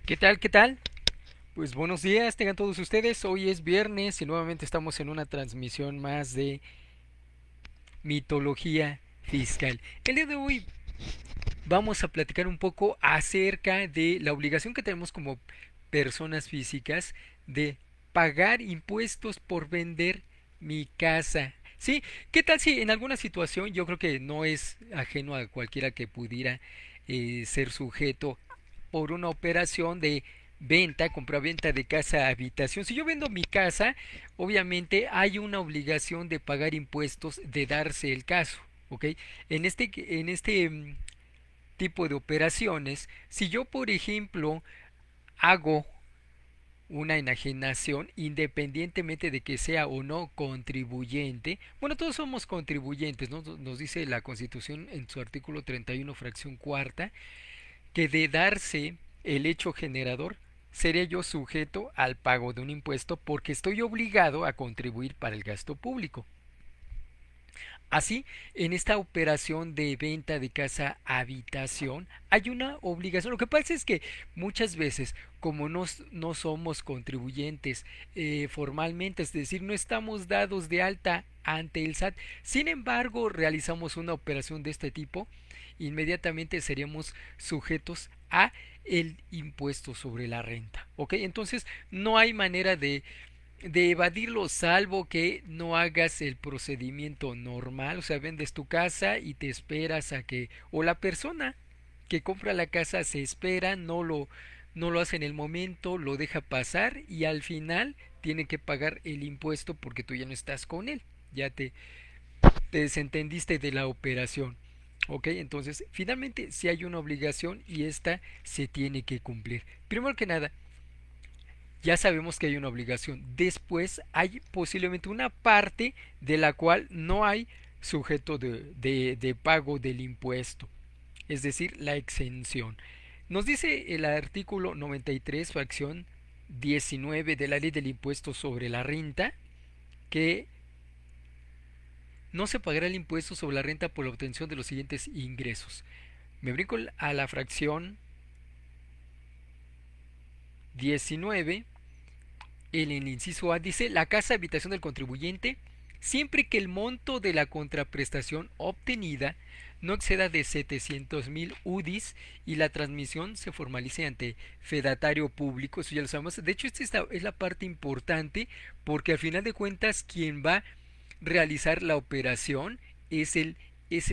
¿Qué tal? ¿Qué tal? Pues buenos días, tengan todos ustedes. Hoy es viernes y nuevamente estamos en una transmisión más de mitología fiscal. El día de hoy vamos a platicar un poco acerca de la obligación que tenemos como personas físicas de pagar impuestos por vender mi casa. ¿Sí? ¿Qué tal si en alguna situación yo creo que no es ajeno a cualquiera que pudiera ser sujeto por una operación de venta, compra-venta de casa a habitación? Si yo vendo mi casa, obviamente hay una obligación de pagar impuestos de darse el caso, ¿ok? En este tipo de operaciones, si yo por ejemplo hago una enajenación, independientemente de que sea o no contribuyente, bueno, todos somos contribuyentes, ¿no? Nos dice la Constitución en su artículo 31, fracción cuarta, que de darse el hecho generador, seré yo sujeto al pago de un impuesto porque estoy obligado a contribuir para el gasto público. Así, en esta operación de venta de casa habitación hay una obligación. Lo que pasa es que muchas veces, como no somos contribuyentes formalmente, es decir, no estamos dados de alta ante el SAT, sin embargo, realizamos una operación de este tipo, inmediatamente seríamos sujetos a el impuesto sobre la renta. ¿Ok? Entonces, no hay manera de evadirlo, salvo que no hagas el procedimiento normal, o sea, vendes tu casa y te esperas a que, o la persona que compra la casa se espera, no lo hace en el momento, lo deja pasar y al final tiene que pagar el impuesto porque tú ya no estás con él, ya te desentendiste de la operación. Ok, entonces finalmente si hay una obligación y esta se tiene que cumplir. Primero que nada, ya sabemos que hay una obligación. Después hay posiblemente una parte de la cual no hay sujeto de pago del impuesto, es decir, la exención. Nos dice el artículo 93, fracción 19 de la ley del impuesto sobre la renta, que no se pagará el impuesto sobre la renta por la obtención de los siguientes ingresos. Me brinco a la fracción 19. En el inciso A dice la casa habitación del contribuyente siempre que el monto de la contraprestación obtenida no exceda de 700,000 UDIs y la transmisión se formalice ante fedatario público. Eso ya lo sabemos. De hecho, esta es la parte importante porque al final de cuentas quien va a realizar la operación es el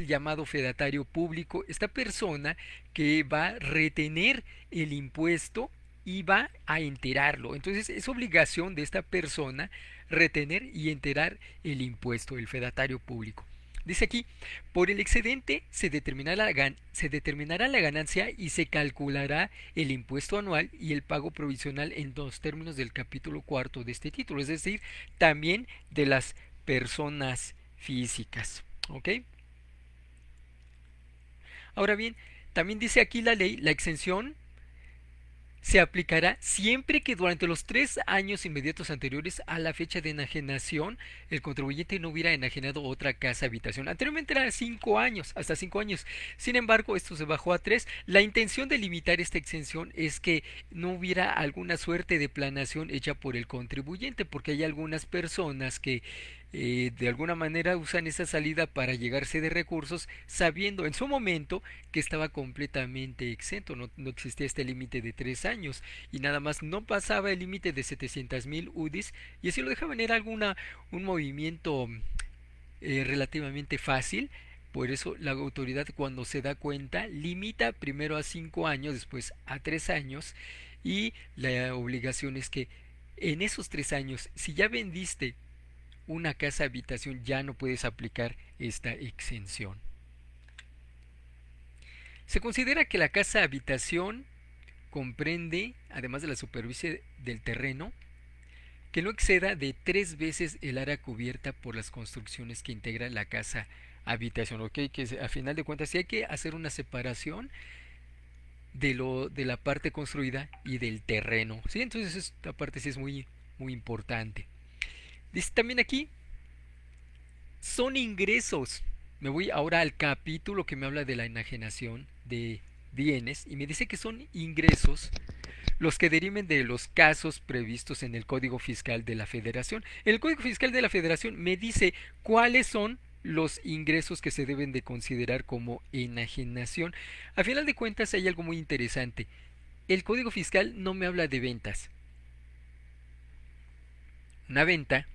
llamado fedatario público, esta persona que va a retener el impuesto y va a enterarlo. Entonces es obligación de esta persona retener y enterar el impuesto, el fedatario público. Dice aquí, por el excedente se determinará la ganancia y se calculará el impuesto anual y el pago provisional en los términos del capítulo cuarto de este título, es decir, también de las personas físicas. ¿Ok? Ahora bien, también dice aquí la ley, la exención se aplicará siempre que durante los 3 años inmediatos anteriores a la fecha de enajenación el contribuyente no hubiera enajenado otra casa habitación. Anteriormente era 5 años, hasta 5 años. Sin embargo, esto se bajó a 3. La intención de limitar esta exención es que no hubiera alguna suerte de planación hecha por el contribuyente, porque hay algunas personas que de alguna manera usan esa salida para llegarse de recursos sabiendo en su momento que estaba completamente exento, no existía este límite de 3 años y nada más no pasaba el límite de 700,000 UDIs y así lo dejaban. Era un movimiento relativamente fácil. Por eso la autoridad cuando se da cuenta limita primero a 5 años, después a 3 años y la obligación es que en esos 3 años, si ya vendiste una casa habitación, ya no puedes aplicar esta exención. Se considera que la casa habitación comprende, además de la superficie del terreno, que no exceda de 3 veces el área cubierta por las construcciones que integran la casa habitación. Ok, que a final de cuentas sí hay que hacer una separación de la parte construida y del terreno. ¿Sí? Entonces esta parte sí es muy importante. Dice también aquí, son ingresos. Me voy ahora al capítulo que me habla de la enajenación de bienes y me dice que son ingresos los que deriven de los casos previstos en el Código Fiscal de la Federación. El Código Fiscal de la Federación me dice cuáles son los ingresos que se deben de considerar como enajenación. A final de cuentas hay algo muy interesante. El Código Fiscal no me habla de ventas. Una venta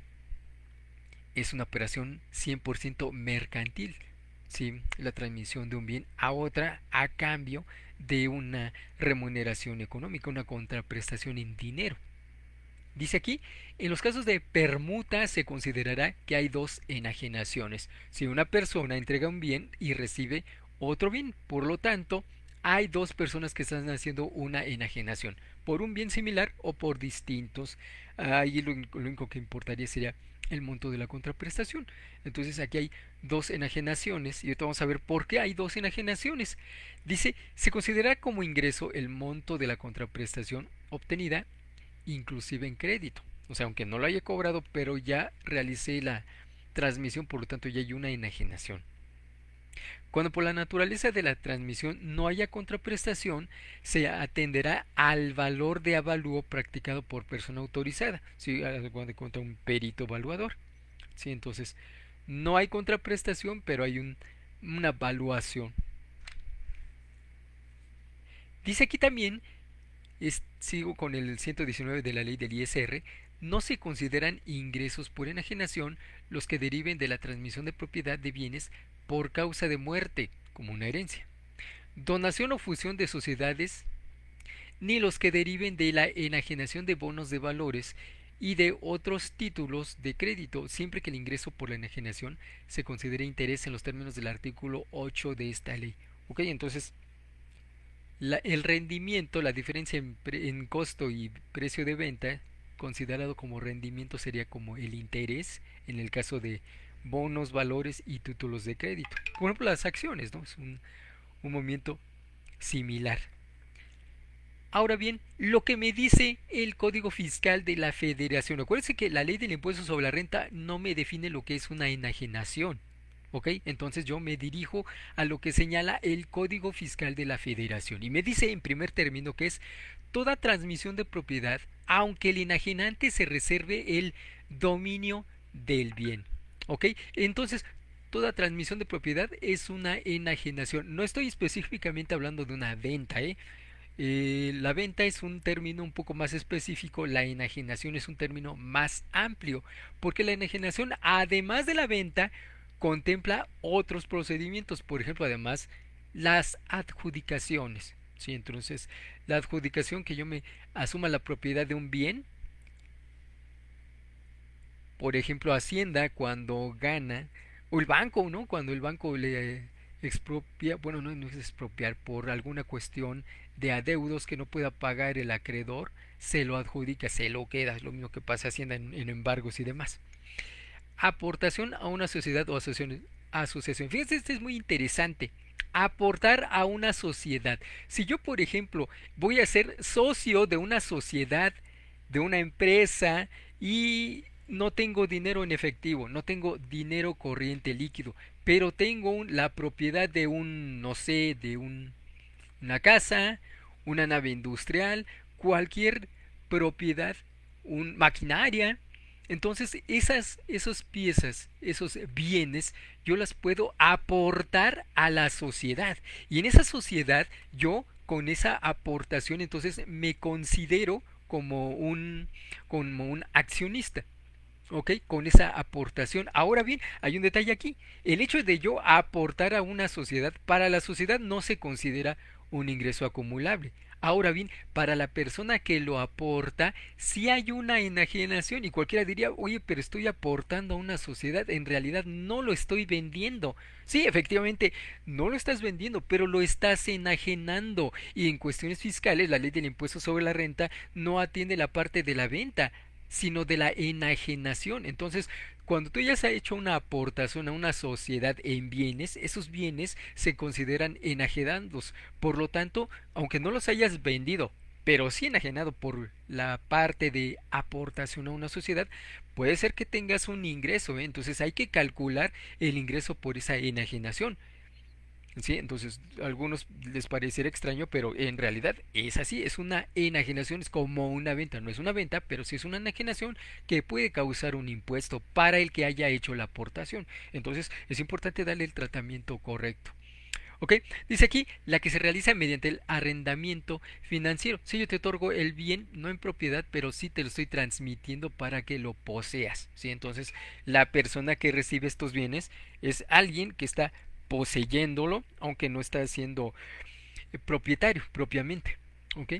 es una operación 100% mercantil, ¿sí? La transmisión de un bien a otra a cambio de una remuneración económica, una contraprestación en dinero. Dice aquí, en los casos de permuta se considerará que hay dos enajenaciones. Si una persona entrega un bien y recibe otro bien, por lo tanto, hay dos personas que están haciendo una enajenación, por un bien similar o por distintos. Ahí lo único que importaría sería el monto de la contraprestación. Entonces aquí hay dos enajenaciones y ahorita vamos a ver por qué hay dos enajenaciones. Dice, se considera como ingreso el monto de la contraprestación obtenida inclusive en crédito. O sea, aunque no lo haya cobrado, pero ya realicé la transmisión, por lo tanto ya hay una enajenación. Cuando por la naturaleza de la transmisión no haya contraprestación, se atenderá al valor de avalúo practicado por persona autorizada, ¿sí? Cuando cuenta un perito evaluador. ¿Sí? Entonces, no hay contraprestación, pero hay una evaluación. Dice aquí también, sigo con el 119 de la ley del ISR, no se consideran ingresos por enajenación los que deriven de la transmisión de propiedad de bienes por causa de muerte, como una herencia, donación o fusión de sociedades, ni los que deriven de la enajenación de bonos de valores y de otros títulos de crédito, siempre que el ingreso por la enajenación se considere interés en los términos del artículo 8 de esta ley. Ok, entonces el rendimiento, la diferencia en costo y precio de venta, considerado como rendimiento, sería como el interés en el caso de bonos, valores y títulos de crédito. Por ejemplo, las acciones, ¿no? Es un movimiento similar. Ahora bien, lo que me dice el Código Fiscal de la Federación, acuérdense que la ley del impuesto sobre la renta no me define lo que es una enajenación. ¿Ok? Entonces yo me dirijo a lo que señala el Código Fiscal de la Federación y me dice en primer término que es toda transmisión de propiedad, aunque el enajenante se reserve el dominio del bien. ¿Ok? Entonces, toda transmisión de propiedad es una enajenación. No estoy específicamente hablando de una venta, ¿eh? La venta es un término un poco más específico, la enajenación es un término más amplio, porque la enajenación, además de la venta, contempla otros procedimientos, por ejemplo, además las adjudicaciones. ¿Sí? Entonces, la adjudicación, que yo me asuma la propiedad de un bien, por ejemplo, Hacienda cuando gana, o el banco, ¿no? Cuando el banco le expropia, bueno, no es expropiar, por alguna cuestión de adeudos que no pueda pagar el acreedor, se lo adjudica, se lo queda, es lo mismo que pasa Hacienda en embargos y demás. Aportación a una sociedad o asociación. Fíjense, este es muy interesante. Aportar a una sociedad. Si yo, por ejemplo, voy a ser socio de una sociedad, de una empresa, y no tengo dinero en efectivo, no tengo dinero corriente líquido, pero tengo la propiedad de un, no sé, una casa, una nave industrial, cualquier propiedad, maquinaria. Entonces esas piezas, esos bienes, yo las puedo aportar a la sociedad. Y en esa sociedad yo con esa aportación entonces me considero como un accionista. ¿Ok? Con esa aportación. Ahora bien, hay un detalle aquí. El hecho de yo aportar a una sociedad, para la sociedad no se considera un ingreso acumulable. Ahora bien, para la persona que lo aporta, sí hay una enajenación y cualquiera diría, oye, pero estoy aportando a una sociedad, en realidad no lo estoy vendiendo. Sí, efectivamente, no lo estás vendiendo, pero lo estás enajenando. Y en cuestiones fiscales, la ley del impuesto sobre la renta no atiende la parte de la venta, sino de la enajenación. Entonces, cuando tú ya has hecho una aportación a una sociedad en bienes, esos bienes se consideran enajenados. Por lo tanto, aunque no los hayas vendido, pero sí enajenado por la parte de aportación a una sociedad, puede ser que tengas un ingreso, ¿eh? Entonces hay que calcular el ingreso por esa enajenación. ¿Sí? Entonces, a algunos les pareciera extraño, pero en realidad es así, es una enajenación, es como una venta, no es una venta, pero sí es una enajenación que puede causar un impuesto para el que haya hecho la aportación. Entonces, es importante darle el tratamiento correcto. ¿Ok? Dice aquí, la que se realiza mediante el arrendamiento financiero. Si yo te otorgo el bien, no en propiedad, pero sí te lo estoy transmitiendo para que lo poseas. ¿Sí? Entonces, la persona que recibe estos bienes es alguien que está poseyéndolo, aunque no está siendo propietario propiamente. ¿Ok?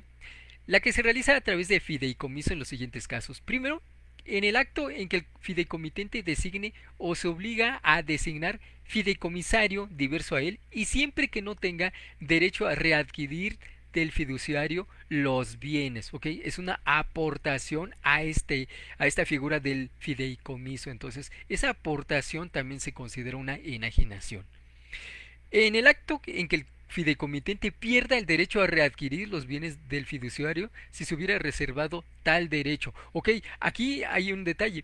La que se realiza a través de fideicomiso en los siguientes casos. Primero, en el acto en que el fideicomitente designe o se obliga a designar fideicomisario diverso a él y siempre que no tenga derecho a readquirir del fiduciario los bienes, ¿ok? Es una aportación a esta figura del fideicomiso. Entonces, esa aportación también se considera una enajenación. En el acto en que el fideicomitente pierda el derecho a readquirir los bienes del fiduciario si se hubiera reservado tal derecho. Ok, aquí hay un detalle.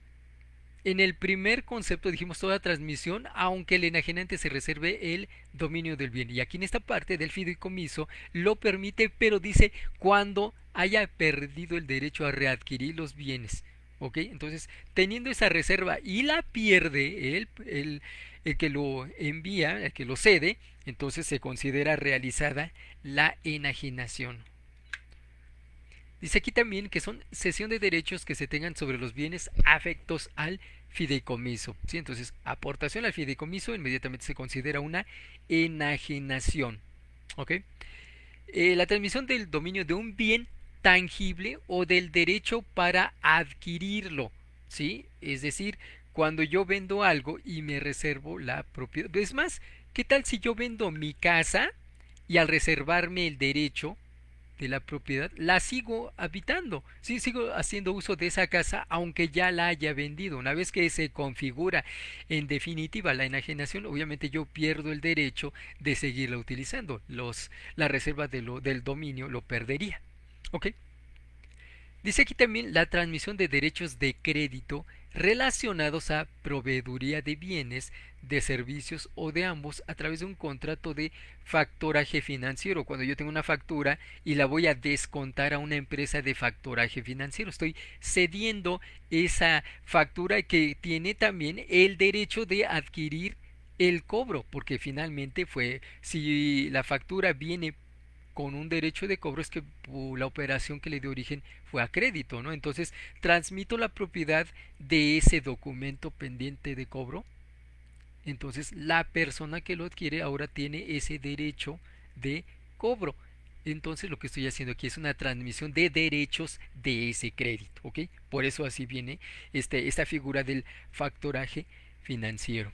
En el primer concepto dijimos toda transmisión, aunque el enajenante se reserve el dominio del bien. Y aquí en esta parte del fideicomiso lo permite, pero dice cuando haya perdido el derecho a readquirir los bienes. ¿Ok? Entonces, teniendo esa reserva y la pierde el que lo envía, el que lo cede, entonces se considera realizada la enajenación. Dice aquí también que son cesión de derechos que se tengan sobre los bienes afectos al fideicomiso. ¿Sí? Entonces, aportación al fideicomiso inmediatamente se considera una enajenación. ¿Ok? La transmisión del dominio de un bien tangible o del derecho para adquirirlo. ¿Sí? Es decir, cuando yo vendo algo y me reservo la propiedad. Es más, ¿qué tal si yo vendo mi casa y al reservarme el derecho de la propiedad, la sigo habitando, sí, sigo haciendo uso de esa casa aunque ya la haya vendido? Una vez que se configura en definitiva la enajenación, obviamente yo pierdo el derecho de seguirla utilizando. La reserva del dominio lo perdería. ¿Ok? Dice aquí también la transmisión de derechos de crédito relacionados a proveeduría de bienes, de servicios o de ambos a través de un contrato de factoraje financiero. Cuando yo tengo una factura y la voy a descontar a una empresa de factoraje financiero, estoy cediendo esa factura que tiene también el derecho de adquirir el cobro, porque finalmente fue, si la factura viene con un derecho de cobro, es que la operación que le dio origen fue a crédito, ¿no? Entonces transmito la propiedad de ese documento pendiente de cobro. Entonces la persona que lo adquiere ahora tiene ese derecho de cobro. Entonces lo que estoy haciendo aquí es una transmisión de derechos de ese crédito, ¿ok? Por eso así viene esta figura del factoraje financiero.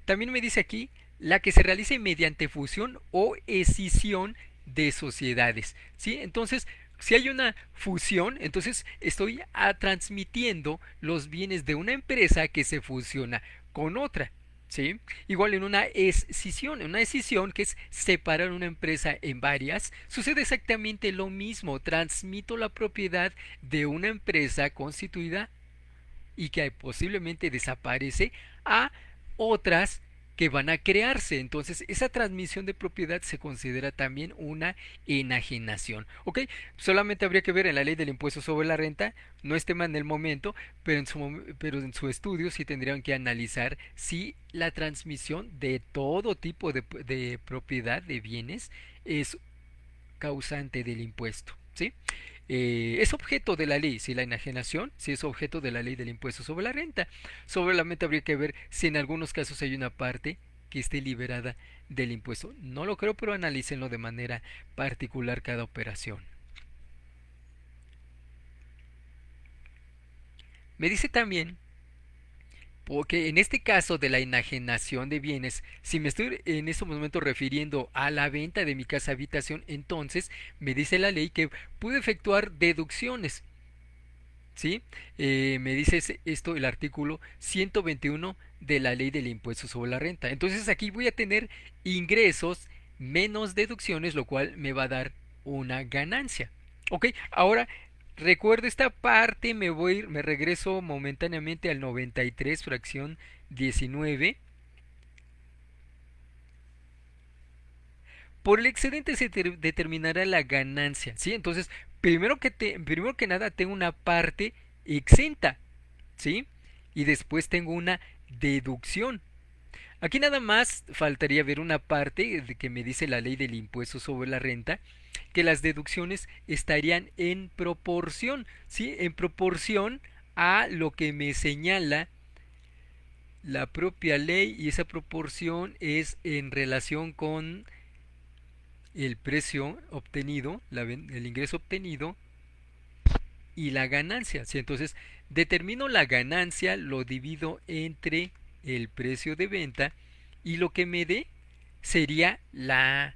También me dice aquí la que se realice mediante fusión o escisión de sociedades. ¿Sí? Entonces, si hay una fusión, entonces estoy transmitiendo los bienes de una empresa que se fusiona con otra. ¿Sí? Igual en una escisión que es separar una empresa en varias, sucede exactamente lo mismo. Transmito la propiedad de una empresa constituida y que posiblemente desaparece a otras que van a crearse. Entonces, esa transmisión de propiedad se considera también una enajenación. ¿Ok? Solamente habría que ver en la ley del impuesto sobre la renta, no es tema en el momento, pero en su estudio sí tendrían que analizar si la transmisión de todo tipo de propiedad de bienes es causante del impuesto. ¿Sí? Es objeto de la ley, si la enajenación, si es objeto de la ley del impuesto sobre la renta. Solamente habría que ver si en algunos casos hay una parte que esté liberada del impuesto. No lo creo, pero analícenlo de manera particular cada operación. Me dice también, porque en este caso de la enajenación de bienes, si me estoy en este momento refiriendo a la venta de mi casa habitación, entonces me dice la ley que puedo efectuar deducciones. ¿Sí? Me dice esto el artículo 121 de la ley del impuesto sobre la renta. Entonces aquí voy a tener ingresos menos deducciones, lo cual me va a dar una ganancia. Ok, ahora recuerdo esta parte, me regreso momentáneamente al 93 fracción 19 Por el excedente se determinará la ganancia, ¿sí? Entonces, primero que nada tengo una parte exenta, ¿sí? Y después tengo una deducción. Aquí nada más faltaría ver una parte de que me dice la ley del impuesto sobre la renta, que las deducciones estarían en proporción, ¿sí? En proporción a lo que me señala la propia ley, y esa proporción es en relación con el precio obtenido, el ingreso obtenido y la ganancia, ¿sí? Entonces determino la ganancia, lo divido entre el precio de venta y lo que me dé sería la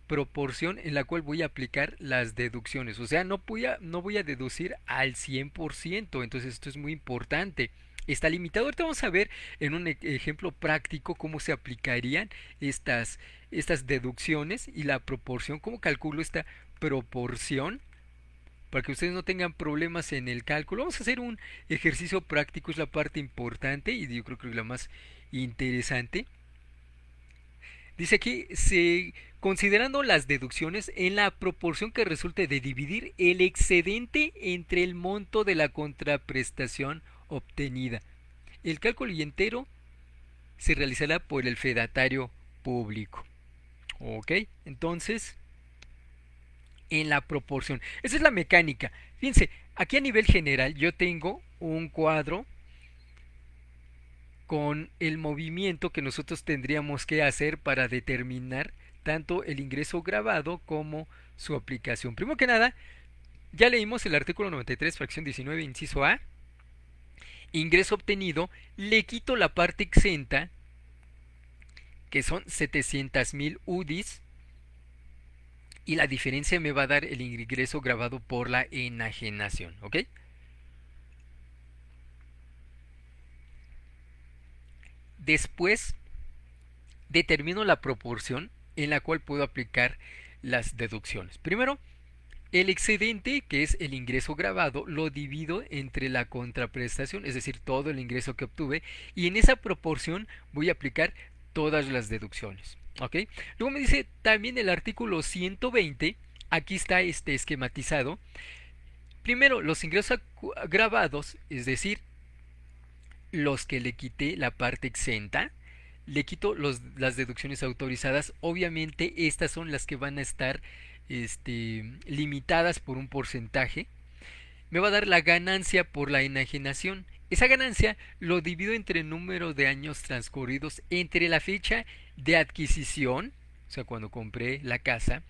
proporción en la cual voy a aplicar las deducciones. O sea, no voy a deducir al 100%. Entonces esto es muy importante. Está limitado. Ahorita vamos a ver en un ejemplo práctico cómo se aplicarían estas deducciones y la proporción, cómo calculo esta proporción para que ustedes no tengan problemas en el cálculo. Vamos a hacer un ejercicio práctico, es la parte importante y yo creo que es la más interesante. Dice aquí, considerando las deducciones en la proporción que resulte de dividir el excedente entre el monto de la contraprestación obtenida. El cálculo entero se realizará por el fedatario público. Ok, entonces, en la proporción. Esa es la mecánica. Fíjense, aquí a nivel general yo tengo un cuadro con el movimiento que nosotros tendríamos que hacer para determinar tanto el ingreso grabado como su aplicación. Primero que nada, ya leímos el artículo 93, fracción 19, inciso A. Ingreso obtenido, le quito la parte exenta, que son 700,000 UDIs, y la diferencia me va a dar el ingreso grabado por la enajenación, ¿ok? Después determino la proporción en la cual puedo aplicar las deducciones. Primero, el excedente, que es el ingreso grabado, lo divido entre la contraprestación, es decir, todo el ingreso que obtuve, y en esa proporción voy a aplicar todas las deducciones. ¿Ok? Luego me dice también el artículo 120, aquí está esquematizado. Primero, los ingresos grabados, es decir, los que le quité la parte exenta, le quito las deducciones autorizadas. Obviamente estas son las que van a estar limitadas por un porcentaje. Me va a dar la ganancia por la enajenación. Esa ganancia lo divido entre el número de años transcurridos entre la fecha de adquisición, o sea, cuando compré la casa,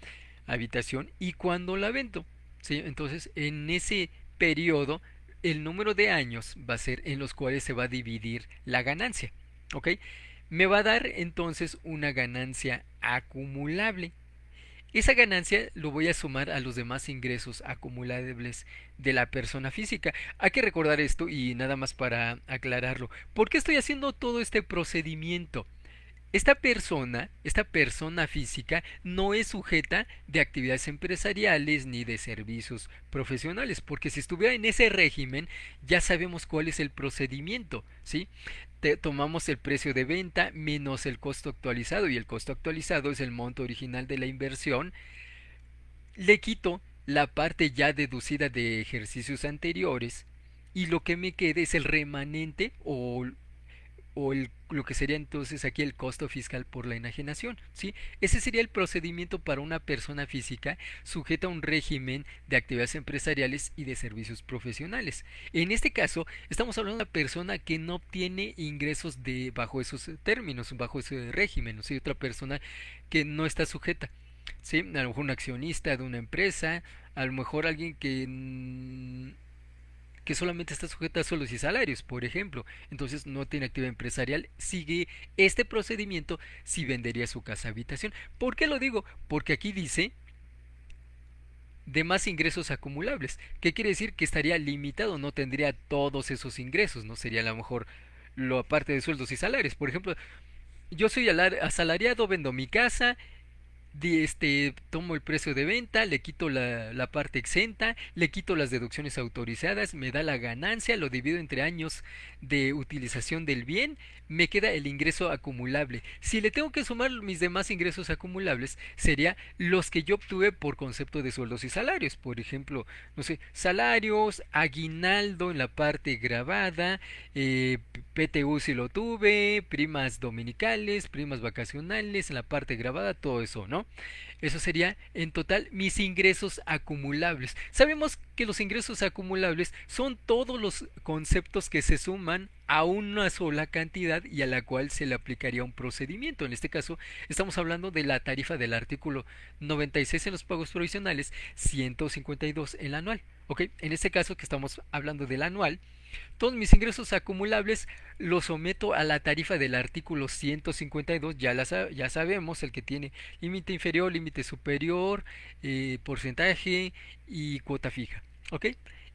habitación, y cuando la vendo. ¿Sí? Entonces, en ese periodo, el número de años va a ser en los cuales se va a dividir la ganancia. ¿Ok? Me va a dar entonces una ganancia acumulable. Esa ganancia lo voy a sumar a los demás ingresos acumulables de la persona física. Hay que recordar esto y nada más para aclararlo. ¿Por qué estoy haciendo todo este procedimiento? Esta persona física, no es sujeta de actividades empresariales ni de servicios profesionales, porque si estuviera en ese régimen, ya sabemos cuál es el procedimiento, ¿sí? Tomamos el precio de venta menos el costo actualizado, y el costo actualizado es el monto original de la inversión. Le quito la parte ya deducida de ejercicios anteriores, y lo que me quede es el remanente lo que sería entonces aquí el costo fiscal por la enajenación, ¿sí? Ese sería el procedimiento para una persona física sujeta a un régimen de actividades empresariales y de servicios profesionales. En este caso, estamos hablando de una persona que no obtiene ingresos bajo esos términos, bajo ese régimen, ¿sí? Otra persona que no está sujeta, ¿sí? A lo mejor un accionista de una empresa, a lo mejor alguien que solamente está sujeta a sueldos y salarios, por ejemplo. Entonces no tiene actividad empresarial, sigue este procedimiento si vendería su casa habitación. ¿Por qué lo digo? Porque aquí dice de más ingresos acumulables. ¿Qué quiere decir? Que estaría limitado, no tendría todos esos ingresos, no sería a lo mejor lo aparte de sueldos y salarios. Por ejemplo, yo soy asalariado, vendo mi casa tomo el precio de venta, le quito la parte exenta, le quito las deducciones autorizadas, me da la ganancia, lo divido entre años de utilización del bien, me queda el ingreso acumulable. Si le tengo que sumar mis demás ingresos acumulables, sería los que yo obtuve por concepto de sueldos y salarios. Por ejemplo, no sé, salarios, aguinaldo en la parte grabada, PTU si lo tuve, primas dominicales, primas vacacionales en la parte grabada, todo eso, ¿no? Eso sería en total mis ingresos acumulables. Sabemos que los ingresos acumulables son todos los conceptos que se suman a una sola cantidad y a la cual se le aplicaría un procedimiento. En este caso, estamos hablando de la tarifa del artículo 96 en los pagos provisionales, 152 en el anual. ¿Ok? En este caso que estamos hablando del anual, todos mis ingresos acumulables los someto a la tarifa del artículo 152, ya sabemos, el que tiene límite inferior, límite superior, porcentaje y cuota fija. ¿Ok?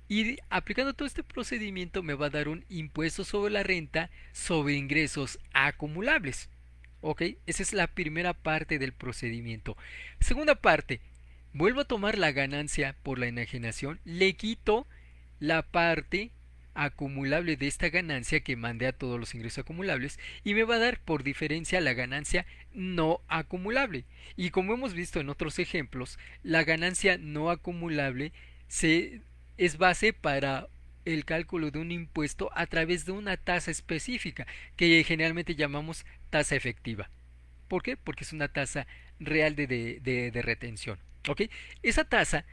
Y aplicando todo este procedimiento me va a dar un impuesto sobre la renta sobre ingresos acumulables. ¿Ok? Esa es la primera parte del procedimiento. Segunda parte, vuelvo a tomar la ganancia por la enajenación, le quito la parte acumulable de esta ganancia que mandé a todos los ingresos acumulables y me va a dar por diferencia la ganancia no acumulable. Y como hemos visto en otros ejemplos, la ganancia no acumulable es base para el cálculo de un impuesto a través de una tasa específica que generalmente llamamos tasa efectiva. ¿Por qué? Porque es una tasa real de retención. ¿Ok? Esa tasa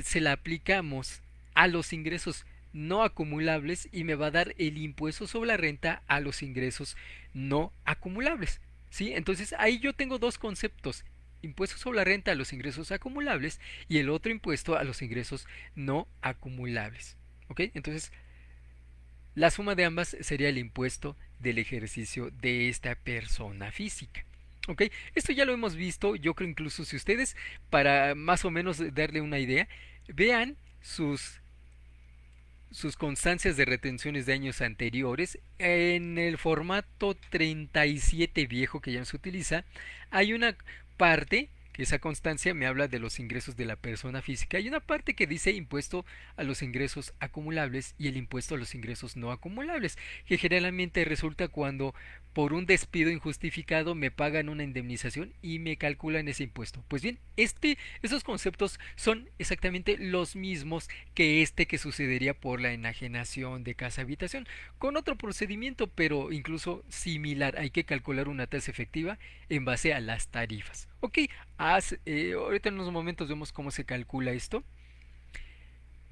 se la aplicamos a los ingresos no acumulables y me va a dar el impuesto sobre la renta a los ingresos no acumulables. ¿Sí? Entonces ahí yo tengo dos conceptos. Impuesto sobre la renta a los ingresos acumulables y el otro impuesto a los ingresos no acumulables. ¿Ok? Entonces la suma de ambas sería el impuesto del ejercicio de esta persona física. ¿Ok? Esto ya lo hemos visto, yo creo incluso si ustedes, para más o menos darle una idea, vean sus constancias de retenciones de años anteriores, en el formato 37 viejo que ya no se utiliza, hay una parte que esa constancia me habla de los ingresos de la persona física. Hay una parte que dice impuesto a los ingresos acumulables y el impuesto a los ingresos no acumulables, que generalmente resulta cuando por un despido injustificado me pagan una indemnización y me calculan ese impuesto. Pues bien, estos conceptos son exactamente los mismos que que sucedería por la enajenación de casa habitación, con otro procedimiento, pero incluso similar. Hay que calcular una tasa efectiva en base a las tarifas. Ok, ahorita en unos momentos vemos cómo se calcula esto.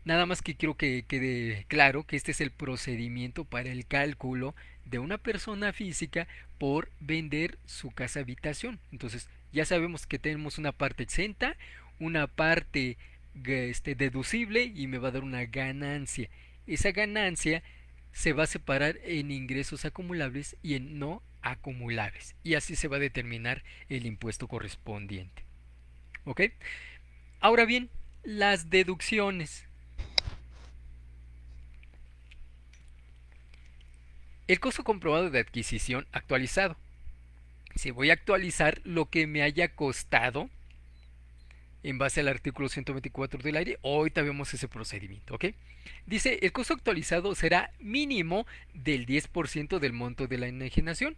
Nada más que quiero que quede claro que este es el procedimiento para el cálculo de una persona física por vender su casa habitación. Entonces, ya sabemos que tenemos una parte exenta, una parte deducible y me va a dar una ganancia. Esa ganancia se va a separar en ingresos acumulables y en no acumulables. Y así se va a determinar el impuesto correspondiente. ¿Ok? Ahora bien, las deducciones. El costo comprobado de adquisición actualizado. Si voy a actualizar lo que me haya costado en base al artículo 124 del aire, ahorita vemos ese procedimiento, ¿ok? Dice, el costo actualizado será mínimo del 10% del monto de la enajenación.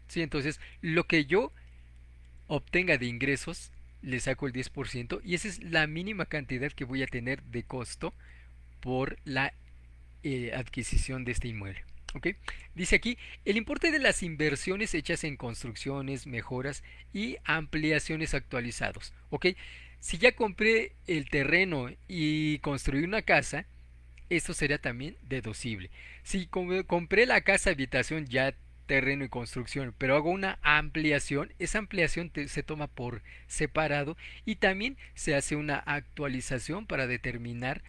¿Sí? Entonces, lo que yo obtenga de ingresos, le saco el 10% y esa es la mínima cantidad que voy a tener de costo por la adquisición de este inmueble. ¿Ok? Dice aquí, el importe de las inversiones hechas en construcciones, mejoras y ampliaciones actualizados. ¿Ok? Si ya compré el terreno y construí una casa, esto sería también deducible. Si compré la casa habitación ya terreno y construcción, pero hago una ampliación, esa ampliación se toma por separado y también se hace una actualización para determinar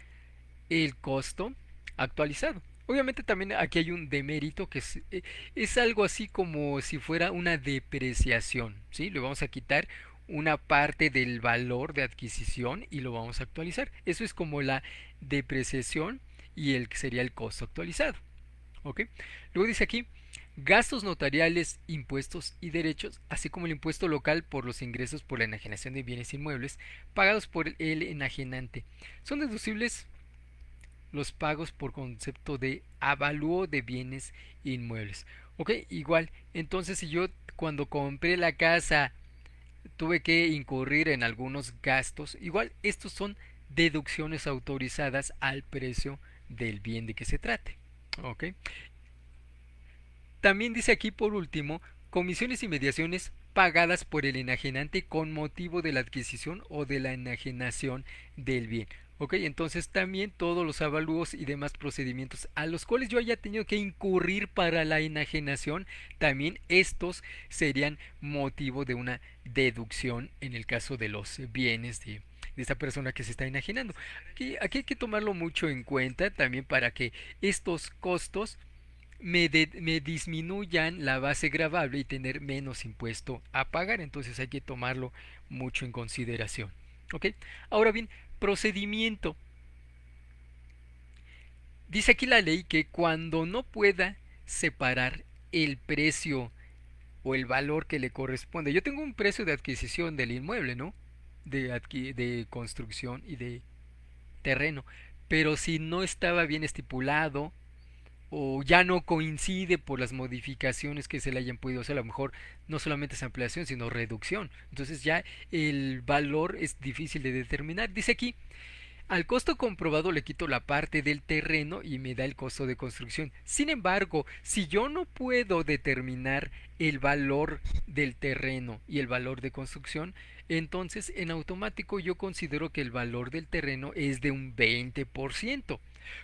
el costo actualizado. Obviamente también aquí hay un demérito que es algo así como si fuera una depreciación, ¿sí? Le vamos a quitar una parte del valor de adquisición y lo vamos a actualizar. Eso es como la depreciación y el que sería el costo actualizado. ¿Ok? Luego dice aquí, gastos notariales, impuestos y derechos, así como el impuesto local por los ingresos por la enajenación de bienes inmuebles pagados por el enajenante. Son deducibles los pagos por concepto de avalúo de bienes inmuebles. Ok, igual, entonces si yo cuando compré la casa tuve que incurrir en algunos gastos, igual estos son deducciones autorizadas al precio del bien de que se trate. Ok, también dice aquí por último, comisiones y mediaciones pagadas por el enajenante con motivo de la adquisición o de la enajenación del bien. Ok, entonces también todos los avalúos y demás procedimientos a los cuales yo haya tenido que incurrir para la enajenación, también estos serían motivo de una deducción en el caso de los bienes de esta persona que se está enajenando. Aquí hay que tomarlo mucho en cuenta también para que estos costos me disminuyan la base gravable y tener menos impuesto a pagar. Entonces hay que tomarlo mucho en consideración. ¿Ok? Ahora bien, procedimiento. Dice aquí la ley que cuando no pueda separar el precio o el valor que le corresponde. Yo tengo un precio de adquisición del inmueble, ¿no? De construcción y de terreno. Pero si no estaba bien estipulado o ya no coincide por las modificaciones que se le hayan podido hacer, a lo mejor no solamente es ampliación, sino reducción. Entonces ya el valor es difícil de determinar. Dice aquí, al costo comprobado le quito la parte del terreno y me da el costo de construcción. Sin embargo, si yo no puedo determinar el valor del terreno y el valor de construcción, entonces en automático yo considero que el valor del terreno es de un 20%.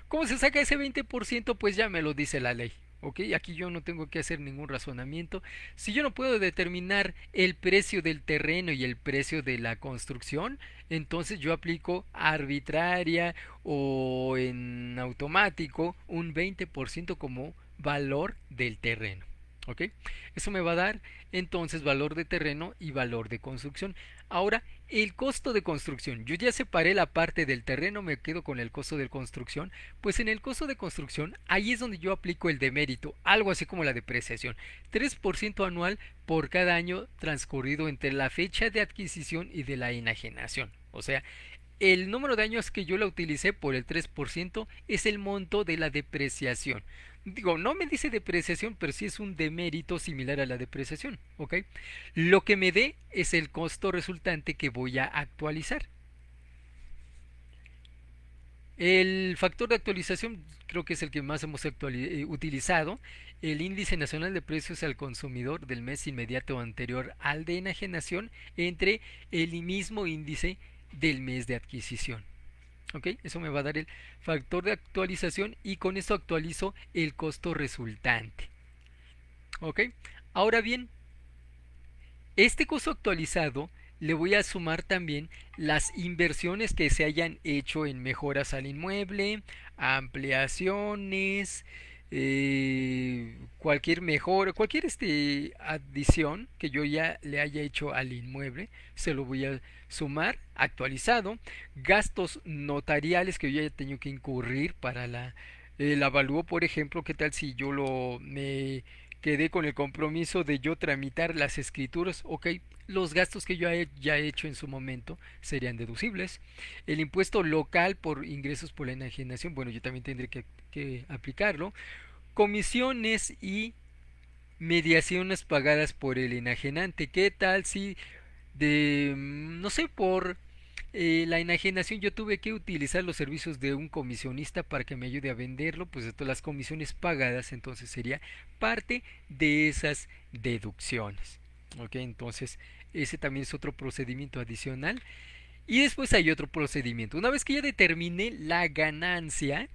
¿Cómo se saca ese 20%? Pues ya me lo dice la ley. ¿Ok? Aquí yo no tengo que hacer ningún razonamiento. Si yo no puedo determinar el precio del terreno y el precio de la construcción, entonces yo aplico arbitraria o en automático un 20% como valor del terreno. ¿Ok? Eso me va a dar entonces valor de terreno y valor de construcción. Ahora, el costo de construcción. Yo ya separé la parte del terreno, me quedo con el costo de construcción. Pues en el costo de construcción, ahí es donde yo aplico el demérito, algo así como la depreciación. 3% anual por cada año transcurrido entre la fecha de adquisición y de la enajenación. O sea, el número de años que yo la utilicé por el 3% es el monto de la depreciación. Digo, no me dice depreciación, pero sí es un demérito similar a la depreciación, ¿ok? Lo que me dé es el costo resultante que voy a actualizar. El factor de actualización creo que es el que más hemos utilizado. El índice nacional de precios al consumidor del mes inmediato anterior al de enajenación entre el mismo índice del mes de adquisición. ¿Ok? Eso me va a dar el factor de actualización y con esto actualizo el costo resultante. ¿Ok? Ahora bien, este costo actualizado le voy a sumar también las inversiones que se hayan hecho en mejoras al inmueble, ampliaciones, cualquier mejora, cualquier adición que yo ya le haya hecho al inmueble, se lo voy a sumar actualizado, gastos notariales que yo haya tenido que incurrir para el avalúo, por ejemplo, qué tal si yo me quedé con el compromiso de yo tramitar las escrituras, ok, los gastos que yo ya he hecho en su momento serían deducibles. El impuesto local por ingresos por la enajenación, bueno, yo también tendré que aplicarlo. Comisiones y mediaciones pagadas por el enajenante. ¿Qué tal si no sé, por la enajenación yo tuve que utilizar los servicios de un comisionista para que me ayude a venderlo? Pues de todas las comisiones pagadas, entonces sería parte de esas deducciones. Ok, entonces ese también es otro procedimiento adicional. Y después hay otro procedimiento. Una vez que ya determiné la ganancia,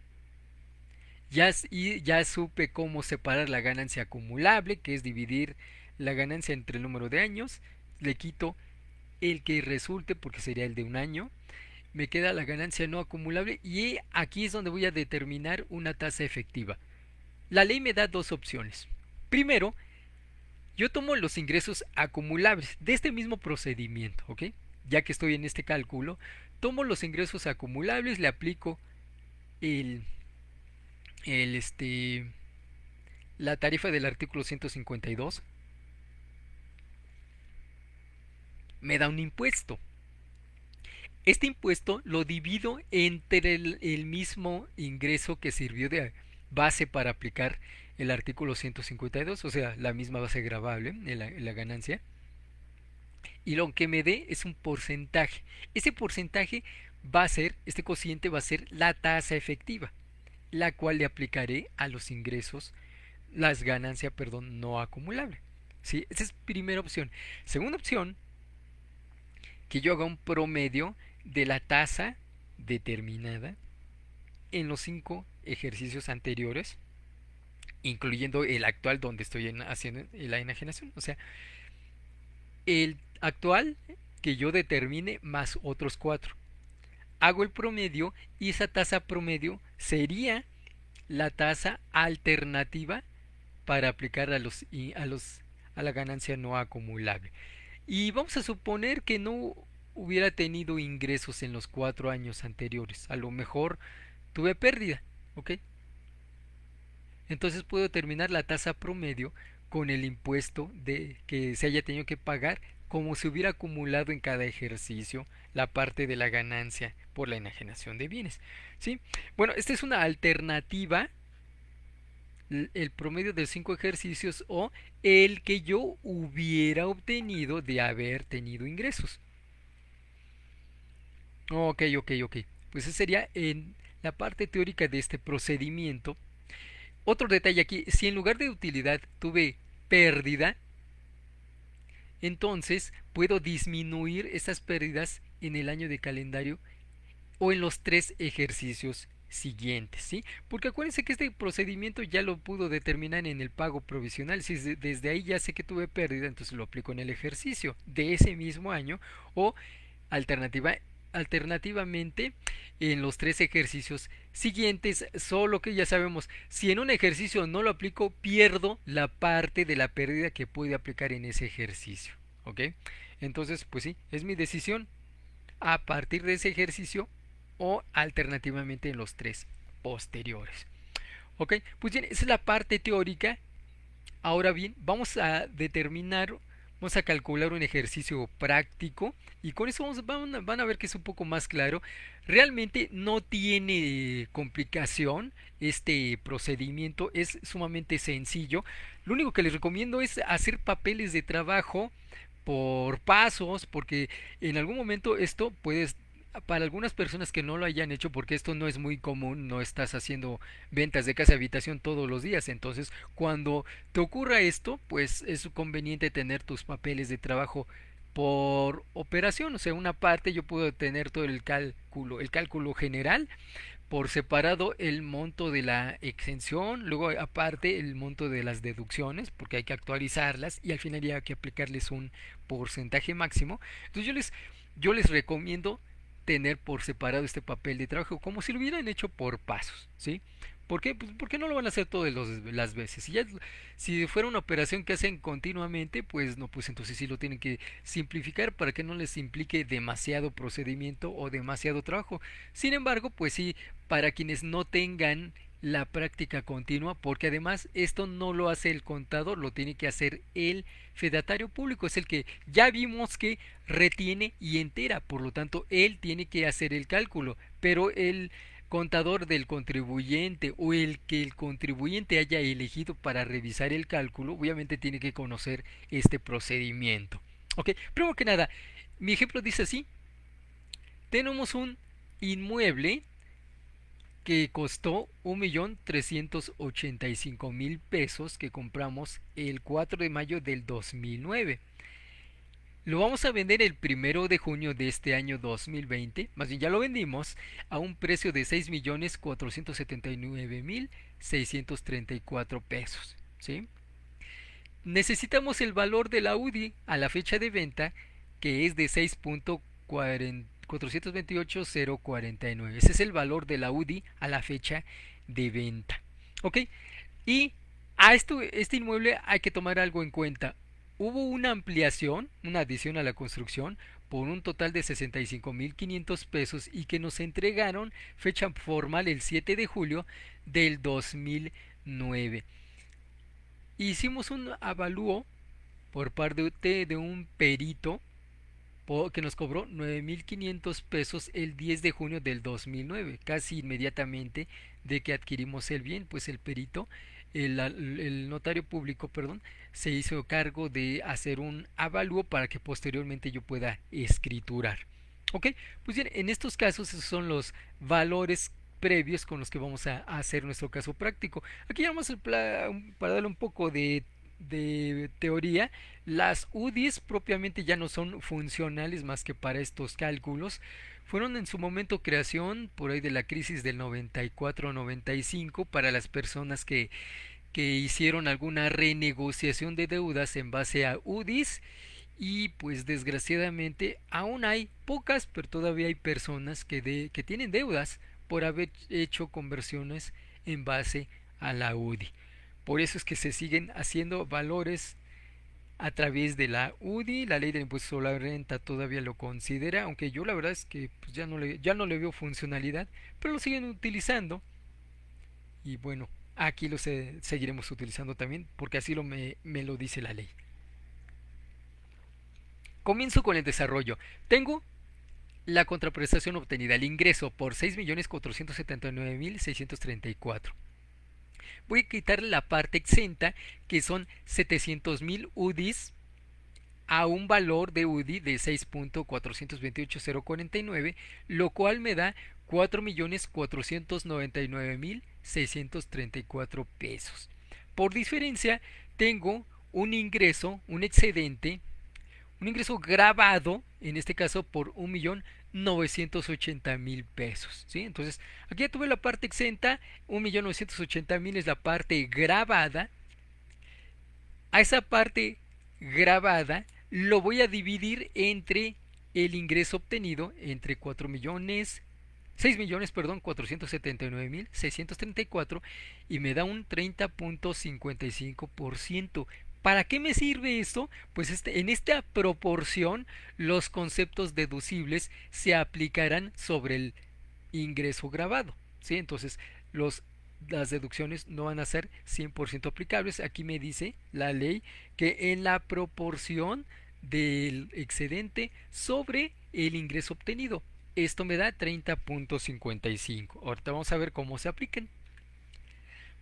ya supe cómo separar la ganancia acumulable, que es dividir la ganancia entre el número de años, le quito el que resulte, porque sería el de un año, me queda la ganancia no acumulable y aquí es donde voy a determinar una tasa efectiva. La ley me da dos opciones. Primero, yo tomo los ingresos acumulables de este mismo procedimiento, ¿ok? Ya que estoy en este cálculo, tomo los ingresos acumulables, le aplico el, el la tarifa del artículo 152 me da un impuesto. Este impuesto lo divido entre el mismo ingreso que sirvió de base para aplicar el artículo 152, o sea, la misma base gravable en la ganancia, y lo que me dé es un porcentaje. Ese porcentaje va a ser, este cociente va a ser la tasa efectiva, la cual le aplicaré a los ingresos, las ganancias, perdón, no acumulables. ¿Sí? Esa es primera opción. Segunda opción, que yo haga un promedio de la tasa determinada en los 5 ejercicios anteriores, incluyendo el actual donde estoy haciendo la enajenación. O sea, el actual que yo determine más otros 4. Hago el promedio y esa tasa promedio sería la tasa alternativa para aplicar a la ganancia no acumulable. Y vamos a suponer que no hubiera tenido ingresos en los 4 años anteriores. A lo mejor tuve pérdida, ¿ok? Entonces puedo determinar la tasa promedio con el impuesto de que se haya tenido que pagar como si hubiera acumulado en cada ejercicio la parte de la ganancia por la enajenación de bienes. ¿Sí? Bueno, esta es una alternativa, el promedio de 5 ejercicios o el que yo hubiera obtenido de haber tenido ingresos. Ok. Pues esa sería en la parte teórica de este procedimiento. Otro detalle aquí, si en lugar de utilidad tuve pérdida, entonces puedo disminuir esas pérdidas en el año de calendario o en los 3 ejercicios siguientes, ¿sí? Porque acuérdense que este procedimiento ya lo pudo determinar en el pago provisional. Si desde ahí ya sé que tuve pérdida, entonces lo aplico en el ejercicio de ese mismo año o alternativamente en los 3 ejercicios siguientes, solo que ya sabemos, si en un ejercicio no lo aplico, pierdo la parte de la pérdida que pude aplicar en ese ejercicio, ¿ok? Entonces, pues sí, es mi decisión a partir de ese ejercicio o alternativamente en los 3 posteriores. ¿Ok? Pues bien, esa es la parte teórica. Ahora bien, vamos a calcular un ejercicio práctico y con eso van a ver que es un poco más claro. Realmente no tiene complicación este procedimiento, es sumamente sencillo. Lo único que les recomiendo es hacer papeles de trabajo por pasos, porque en algún momento esto puede, para algunas personas que no lo hayan hecho, porque esto no es muy común, no estás haciendo ventas de casa habitación todos los días, entonces cuando te ocurra esto, pues es conveniente tener tus papeles de trabajo por operación, o sea, una parte yo puedo tener todo el cálculo general, por separado el monto de la exención, luego aparte el monto de las deducciones, porque hay que actualizarlas y al final ya hay que aplicarles un porcentaje máximo. Entonces yo les recomiendo tener por separado este papel de trabajo como si lo hubieran hecho por pasos, ¿sí? ¿Por qué? Pues porque no lo van a hacer todas las veces. Si fuera una operación que hacen continuamente, pues no, pues entonces sí lo tienen que simplificar para que no les implique demasiado procedimiento o demasiado trabajo. Sin embargo, pues sí, para quienes no tengan la práctica continua, porque además esto no lo hace el contador, lo tiene que hacer el fedatario público, es el que ya vimos que retiene y entera, por lo tanto él tiene que hacer el cálculo, pero el contador del contribuyente o el que el contribuyente haya elegido para revisar el cálculo, obviamente tiene que conocer este procedimiento. Ok, primero que nada, mi ejemplo dice así: tenemos un inmueble que costó 1.385.000 pesos que compramos el 4 de mayo del 2009. Lo vamos a vender el 1 de junio de este año 2020, más bien ya lo vendimos a un precio de 6.479.634 pesos, ¿sí? Necesitamos el valor de la UDI a la fecha de venta, que es de 6.428049. Ese es el valor de la UDI a la fecha de venta. ¿Ok? Y a este inmueble hay que tomar algo en cuenta. Hubo una ampliación, una adición a la construcción por un total de 65.500 pesos y que nos entregaron fecha formal el 7 de julio del 2009. hicimos un avalúo por parte de un perito que nos cobró 9.500 pesos el 10 de junio del 2009, casi inmediatamente de que adquirimos el bien, pues el perito, el notario público, perdón, se hizo cargo de hacer un avalúo para que posteriormente yo pueda escriturar. Ok, pues bien, en estos casos esos son los valores previos con los que vamos a hacer nuestro caso práctico. Aquí ya vamos para darle un poco de teoría. Las UDIs propiamente ya no son funcionales más que para estos cálculos. Fueron en su momento creación por ahí de la crisis del 94-95 para las personas que hicieron alguna renegociación de deudas en base a UDIs, y pues desgraciadamente aún hay pocas, pero todavía hay personas que tienen deudas por haber hecho conversiones en base a la UDI. Por eso es que se siguen haciendo valores a través de la UDI. La ley del impuesto sobre la renta todavía lo considera, aunque yo la verdad es que pues ya no le veo funcionalidad, pero lo siguen utilizando. Y bueno, aquí lo seguiremos utilizando también porque así me lo dice la ley. Comienzo con el desarrollo. Tengo la contraprestación obtenida, el ingreso por 6.479.634. Voy a quitar la parte exenta, que son 700.000 UDIs a un valor de UDI de 6.428.049, lo cual me da 4.499.634 pesos. Por diferencia, tengo un ingreso, un ingreso grabado, en este caso por 1.980.000 pesos, ¿sí? Entonces, aquí ya tuve la parte exenta, 1.980.000 es la parte grabada. A esa parte grabada lo voy a dividir entre el ingreso obtenido, entre 6.479.634, y me da un 30.55%. ¿Para qué me sirve esto? Pues en esta proporción los conceptos deducibles se aplicarán sobre el ingreso grabado, ¿sí? Entonces las deducciones no van a ser 100% aplicables. Aquí me dice la ley que en la proporción del excedente sobre el ingreso obtenido. Esto me da 30.55. Ahorita vamos a ver cómo se apliquen.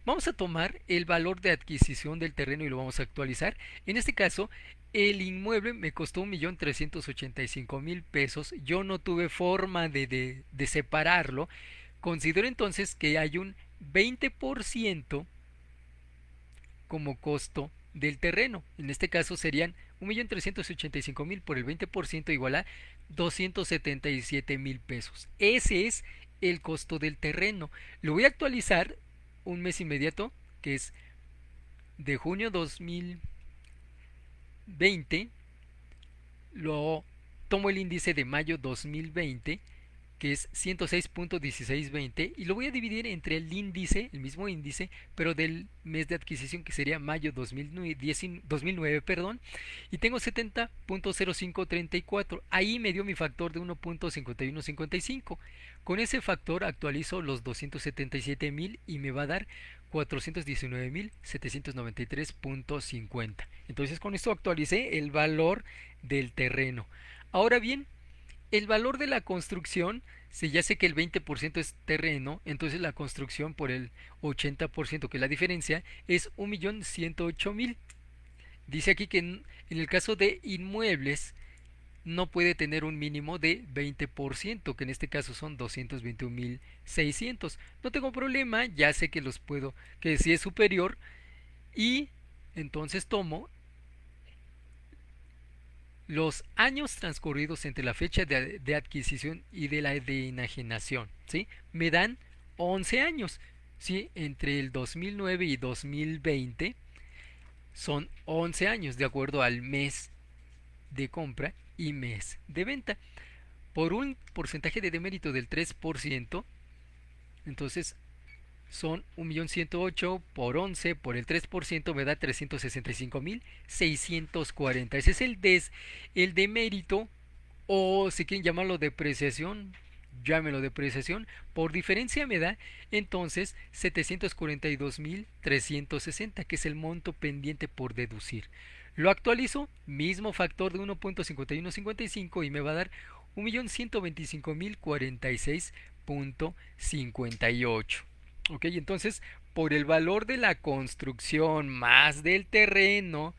Vamos a tomar el valor de adquisición del terreno y lo vamos a actualizar. En este caso, el inmueble me costó 1.385.000 pesos. Yo no tuve forma de separarlo. Considero entonces que hay un 20% como costo del terreno. En este caso serían 1.385.000 por el 20% igual a 277.000 pesos. Ese es el costo del terreno. Lo voy a actualizar un mes inmediato, que es de junio 2020. Lo tomo el índice de mayo 2020, que es 106.1620, y lo voy a dividir entre el índice, el mismo índice, pero del mes de adquisición, que sería mayo 2009, perdón, y tengo 70.0534. Ahí me dio mi factor de 1.5155. Con ese factor actualizo los 277.000 y me va a dar 419.793.50. Entonces con esto actualicé el valor del terreno. Ahora bien, el valor de la construcción, si ya sé que el 20% es terreno, entonces la construcción por el 80%, que es la diferencia, es 1.108.000. Dice aquí que en el caso de inmuebles no puede tener un mínimo de 20%, que en este caso son 221.600. No tengo problema, ya sé que los puedo, que si es superior, y entonces tomo los años transcurridos entre la fecha de adquisición y de la de enajenación, ¿sí? Me dan 11 años, ¿sí? Entre el 2009 y 2020 son 11 años de acuerdo al mes de compra y mes de venta. Por un porcentaje de demérito del 3%, entonces son 1.108.000 por 11 por el 3% me da 365.640. Ese es el demérito, o si quieren llamarlo depreciación, llámelo depreciación, por diferencia me da entonces 742.360, que es el monto pendiente por deducir. Lo actualizo, mismo factor de 1.5155 y me va a dar 1.125.046.58. Ok, entonces por el valor de la construcción más del terreno,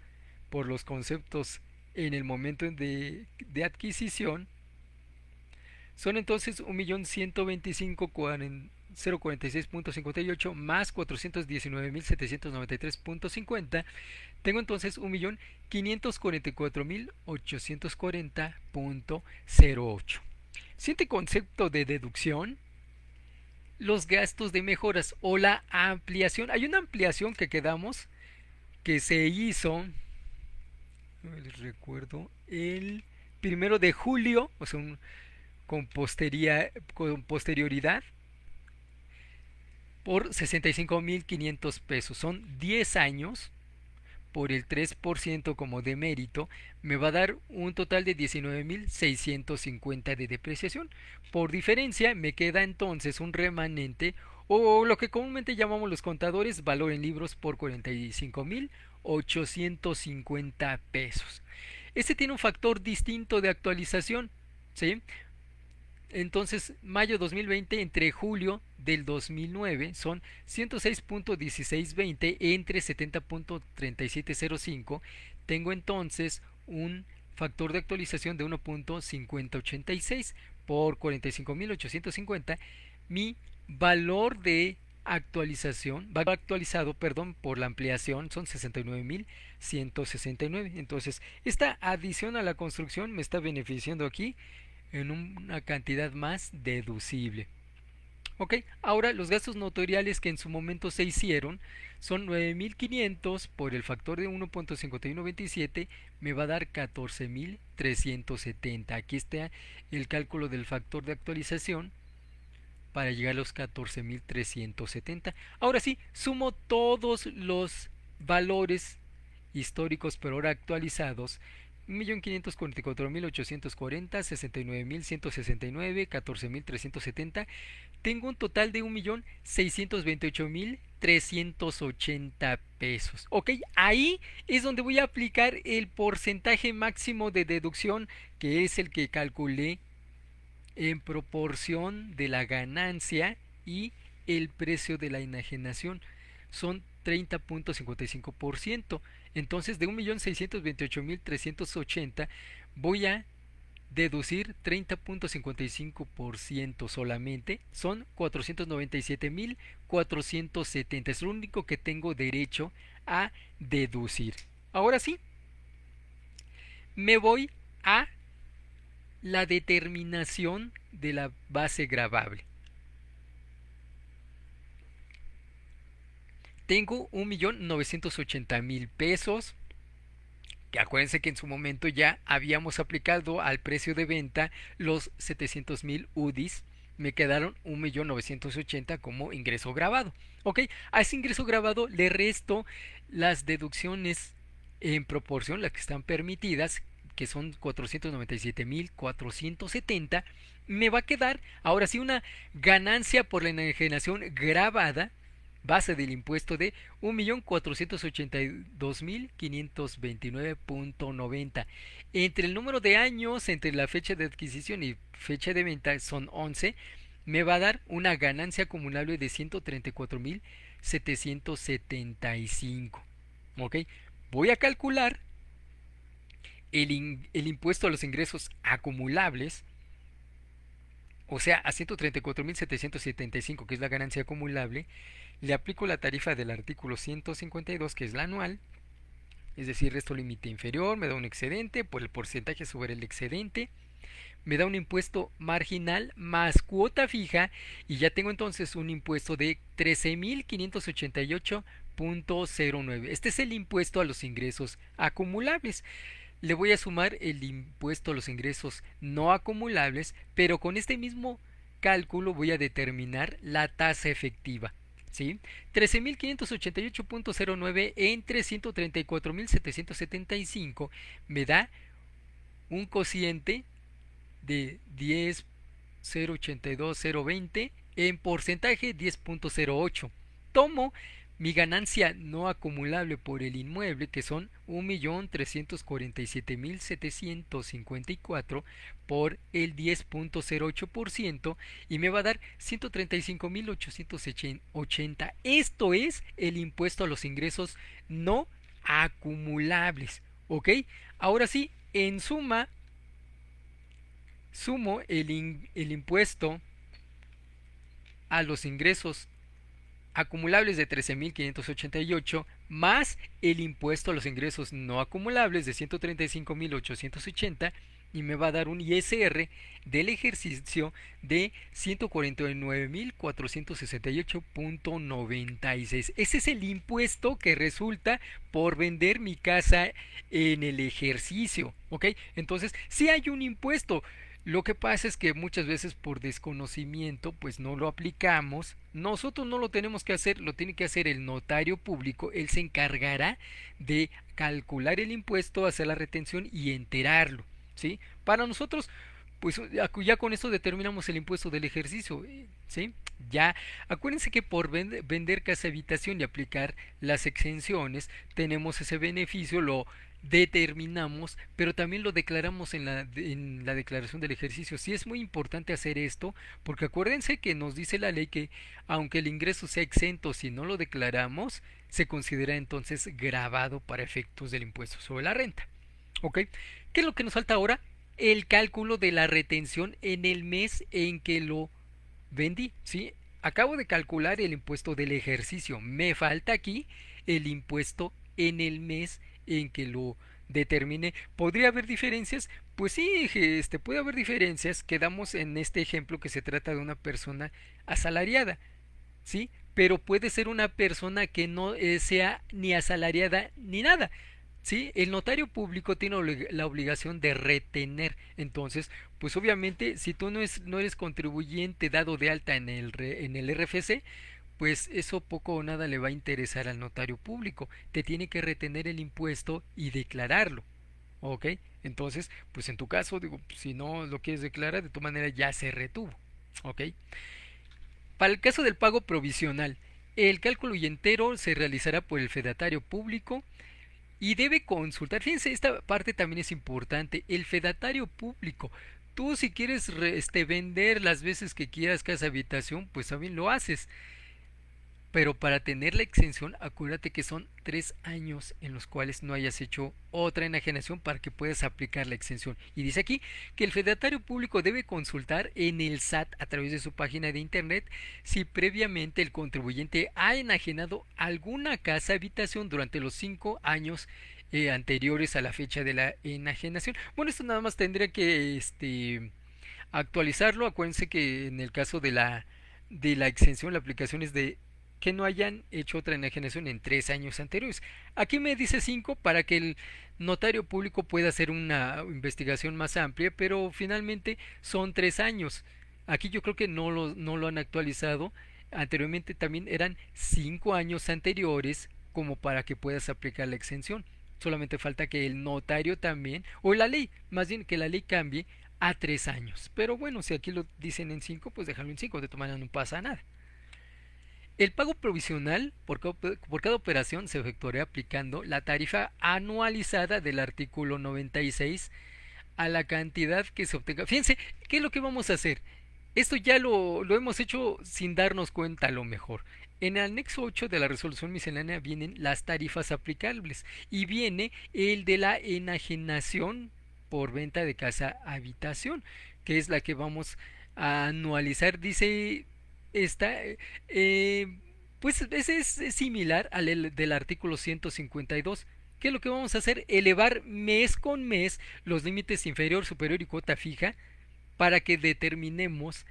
por los conceptos en el momento de adquisición, son entonces 1.125.046.58 más 419.793.50. Tengo entonces 1.544.840.08. Siguiente concepto de deducción: los gastos de mejoras o la ampliación. Hay una ampliación que quedamos que se hizo, les recuerdo, el 1 de julio, o sea, con posterioridad, por 65.500 pesos. Son 10 años por el 3% como de mérito, me va a dar un total de 19.650 de depreciación. Por diferencia me queda entonces un remanente, o lo que comúnmente llamamos los contadores valor en libros, por 45.850 pesos. Este tiene un factor distinto de actualización, ¿sí? Entonces, mayo 2020 entre julio del 2009 son 106.1620 entre 70.3705. Tengo entonces un factor de actualización de 1.5086 por 45.850. Mi valor de actualización, valor actualizado, perdón, por la ampliación son 69.169. Entonces, esta adición a la construcción me está beneficiando aquí en una cantidad más deducible. Ok, ahora los gastos notoriales que en su momento se hicieron son 9.500 por el factor de 1.5127, me va a dar 14.370. Aquí está el cálculo del factor de actualización para llegar a los 14.370. Ahora sí, sumo todos los valores históricos pero ahora actualizados: 1.544.840, 69.169, 14.370. Tengo un total de 1.628.380 pesos. Ok, ahí es donde voy a aplicar el porcentaje máximo de deducción, que es el que calculé en proporción de la ganancia y el precio de la enajenación. Son 30.55%. Entonces, de 1.628.380 voy a deducir 30.55% solamente. Son 497.470. Es lo único que tengo derecho a deducir. Ahora sí, me voy a la determinación de la base gravable. Tengo 1.980.000 pesos, que acuérdense que en su momento ya habíamos aplicado al precio de venta los 700.000 UDIs. Me quedaron 1.980.000 como ingreso grabado. Ok, a ese ingreso grabado le resto las deducciones en proporción, las que están permitidas, que son 497.470. Me va a quedar ahora sí una ganancia por la enajenación grabada, base del impuesto, de 1.482.529.90. Entre el número de años entre la fecha de adquisición y fecha de venta son 11. Me va a dar una ganancia acumulable de 134.775. Ok, voy a calcular el impuesto a los ingresos acumulables, o sea, a 134.775, que es la ganancia acumulable. Le aplico la tarifa del artículo 152, que es la anual, es decir, resto límite inferior, me da un excedente por el porcentaje sobre el excedente, me da un impuesto marginal más cuota fija, y ya tengo entonces un impuesto de 13.588.09. Este es el impuesto a los ingresos acumulables. Le voy a sumar el impuesto a los ingresos no acumulables, pero con este mismo cálculo voy a determinar la tasa efectiva. ¿Sí? 13.588.09 entre 134.775 me da un cociente de 10 0.082020 en porcentaje 10.08. Tomo mi ganancia no acumulable por el inmueble, que son 1.347.754 por el 10.08%, y me va a dar 135.880. Esto es el impuesto a los ingresos no acumulables. ¿Ok? Ahora sí, en suma, sumo el impuesto a los ingresos acumulables de 13.588 más el impuesto a los ingresos no acumulables de 135.880, y me va a dar un ISR del ejercicio de 149.468.96. Ese es el impuesto que resulta por vender mi casa en el ejercicio, ¿ok? Entonces, sí hay un impuesto. Lo que pasa es que muchas veces por desconocimiento pues no lo aplicamos. Nosotros no lo tenemos que hacer, lo tiene que hacer el notario público. Él se encargará de calcular el impuesto, hacer la retención y enterarlo, ¿sí? Para nosotros pues ya con esto determinamos el impuesto del ejercicio, ¿sí? Ya, acuérdense que por vender casa habitación y aplicar las exenciones tenemos ese beneficio, lo determinamos, pero también lo declaramos en la declaración del ejercicio. Sí es muy importante hacer esto, porque acuérdense que nos dice la ley que aunque el ingreso sea exento, si no lo declaramos, se considera entonces gravado para efectos del impuesto sobre la renta. ¿Ok? ¿Qué es lo que nos falta ahora? El cálculo de la retención en el mes en que lo vendí, ¿sí? Acabo de calcular el impuesto del ejercicio. Me falta aquí el impuesto en el mes en que lo determine. ¿Podría haber diferencias? Pues sí, puede haber diferencias. Quedamos en este ejemplo que se trata de una persona asalariada, ¿sí? Pero puede ser una persona que no sea ni asalariada ni nada. Sí, el notario público tiene la obligación de retener. Entonces, pues obviamente, si tú no eres contribuyente dado de alta en el RFC, pues eso poco o nada le va a interesar al notario público. Te tiene que retener el impuesto y declararlo. ¿Ok? Entonces, pues en tu caso, digo, si no lo quieres declarar, de tu manera ya se retuvo. ¿Ok? Para el caso del pago provisional, el cálculo y entero se realizará por el fedatario público y debe consultar. Fíjense, esta parte también es importante. El fedatario público. Tú si quieres vender las veces que quieras casa habitación, pues también lo haces. Pero para tener la exención, acuérdate que son 3 años en los cuales no hayas hecho otra enajenación para que puedas aplicar la exención. Y dice aquí que el fedatario público debe consultar en el SAT a través de su página de internet si previamente el contribuyente ha enajenado alguna casa habitación durante los 5 años anteriores a la fecha de la enajenación. Bueno, esto nada más tendría que actualizarlo. Acuérdense que en el caso de la exención, la aplicación es de que no hayan hecho otra enajenación en 3 años anteriores. Aquí me dice 5 para que el notario público pueda hacer una investigación más amplia, pero finalmente son 3 años. Aquí yo creo que no lo han actualizado. Anteriormente también eran 5 años anteriores como para que puedas aplicar la exención. Solamente falta que el notario también, o la ley, más bien que la ley cambie a 3 años. Pero bueno, si aquí lo dicen en 5, pues déjalo en 5, de tu manera no pasa nada. El pago provisional por cada operación se efectuará aplicando la tarifa anualizada del artículo 96 a la cantidad que se obtenga. Fíjense, ¿qué es lo que vamos a hacer? Esto ya lo hemos hecho sin darnos cuenta a lo mejor. En el anexo 8 de la resolución miscelánea vienen las tarifas aplicables y viene el de la enajenación por venta de casa habitación, que es la que vamos a anualizar. Dice esta, pues es similar al del artículo 152. ¿Qué es lo que vamos a hacer? Elevar mes con mes los límites inferior, superior y cuota fija para que determinemos